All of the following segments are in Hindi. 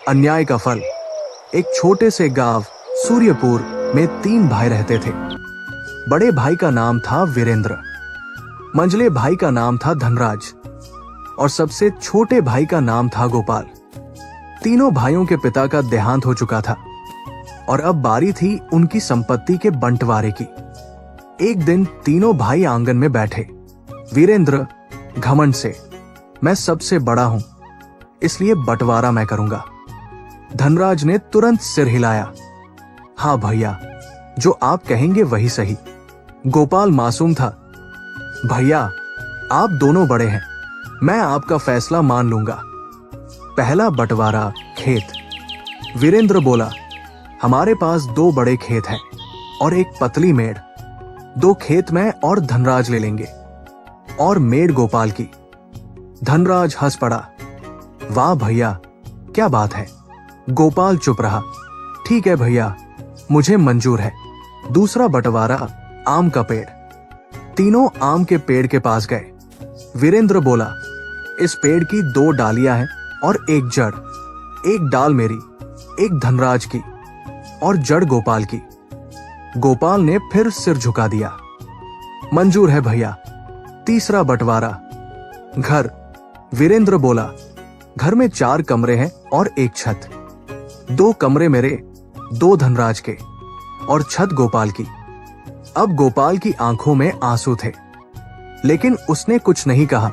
अन्याय का फल। एक छोटे से गांव सूर्यपुर में 3 भाई रहते थे। बड़े भाई का नाम था वीरेंद्र, मंझले भाई का नाम था धनराज और सबसे छोटे भाई का नाम था गोपाल। तीनों भाइयों के पिता का देहांत हो चुका था और अब बारी थी उनकी संपत्ति के बंटवारे की। एक दिन तीनों भाई आंगन में बैठे। वीरेंद्र घमंड से, मैं सबसे बड़ा हूं इसलिए बंटवारा मैं करूंगा। धनराज ने तुरंत सिर हिलाया, हाँ भैया, जो आप कहेंगे वही सही। गोपाल मासूम था, भैया आप दोनों बड़े हैं, मैं आपका फैसला मान लूंगा। पहला बंटवारा खेत। वीरेंद्र बोला, हमारे पास 2 बड़े खेत हैं और एक पतली मेड़। 2 खेत में और धनराज ले लेंगे और मेड़ गोपाल की। धनराज हंस पड़ा, वाह भैया क्या बात है। गोपाल चुप रहा, ठीक है भैया, मुझे मंजूर है। दूसरा बंटवारा आम का पेड़। तीनों आम के पेड़ के पास गए। वीरेंद्र बोला, इस पेड़ की 2 डालियां हैं और एक जड़। एक डाल मेरी, एक धनराज की और जड़ गोपाल की। गोपाल ने फिर सिर झुका दिया, मंजूर है भैया। तीसरा बंटवारा घर। वीरेंद्र बोला, घर में 4 कमरे हैं और एक छत। 2 कमरे मेरे, 2 धनराज के और छत गोपाल की। अब गोपाल की आंखों में आंसू थे, लेकिन उसने कुछ नहीं कहा।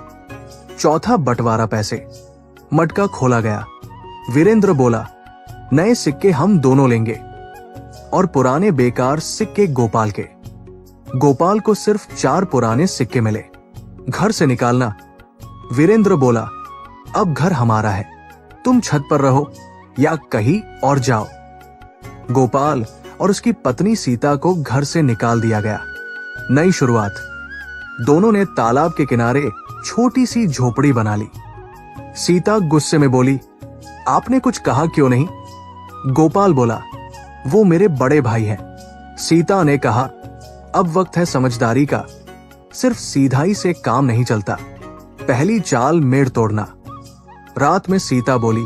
चौथा बंटवारा पैसे। मटका खोला गया। वीरेंद्र बोला, नए सिक्के हम दोनों लेंगे और पुराने बेकार सिक्के गोपाल के। गोपाल को सिर्फ 4 पुराने सिक्के मिले। घर से निकालना। वीरेंद्र बोला, अब घर हमारा है, तुम छत पर रहो या कहीं और जाओ। गोपाल और उसकी पत्नी सीता को घर से निकाल दिया गया। नई शुरुआत। दोनों ने तालाब के किनारे छोटी सी झोपड़ी बना ली। सीता गुस्से में बोली, आपने कुछ कहा क्यों नहीं? गोपाल बोला, वो मेरे बड़े भाई हैं। सीता ने कहा, अब वक्त है समझदारी का, सिर्फ सीधाई से काम नहीं चलता। पहली चाल मेड़ तोड़ना। रात में सीता बोली,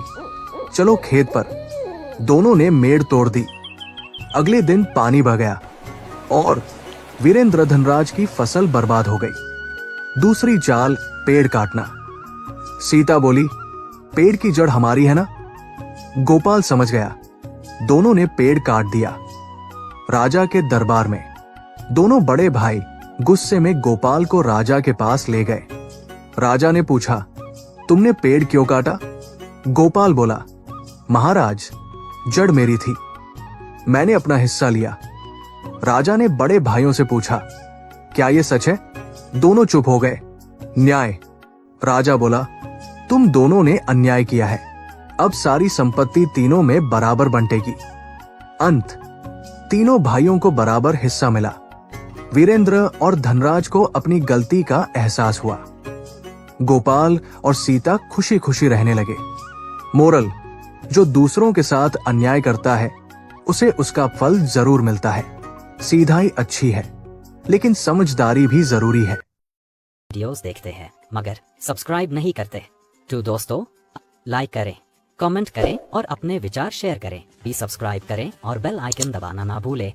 चलो खेत पर। दोनों ने मेड़ तोड़ दी। अगले दिन पानी बह गया और वीरेंद्र धनराज की फसल बर्बाद हो गई। दूसरी चाल पेड़ काटना। सीता बोली, पेड़ की जड़ हमारी है ना? गोपाल समझ गया। दोनों ने पेड़ काट दिया। राजा के दरबार में दोनों बड़े भाई गुस्से में गोपाल को राजा के पास ले गए। राजा ने पूछा, तुमने पेड़ क्यों काटा? गोपाल बोला, महाराज, जड़ मेरी थी, मैंने अपना हिस्सा लिया। राजा ने बड़े भाइयों से पूछा, क्या यह सच है? दोनों चुप हो गए। न्याय। राजा बोला, तुम दोनों ने अन्याय किया है, अब सारी संपत्ति तीनों में बराबर बंटेगी। अंत। तीनों भाइयों को बराबर हिस्सा मिला। वीरेंद्र और धनराज को अपनी गलती का एहसास हुआ। गोपाल और सीता खुशी खुशी रहने लगे। मोरल, जो दूसरों के साथ अन्याय करता है उसे उसका फल जरूर मिलता है। सीधाई अच्छी है, लेकिन समझदारी भी जरूरी है। वीडियोस देखते हैं मगर सब्सक्राइब नहीं करते तो दोस्तों लाइक करें, कमेंट करें और अपने विचार शेयर करें। भी सब्सक्राइब करें और बेल आइकन दबाना ना भूलें।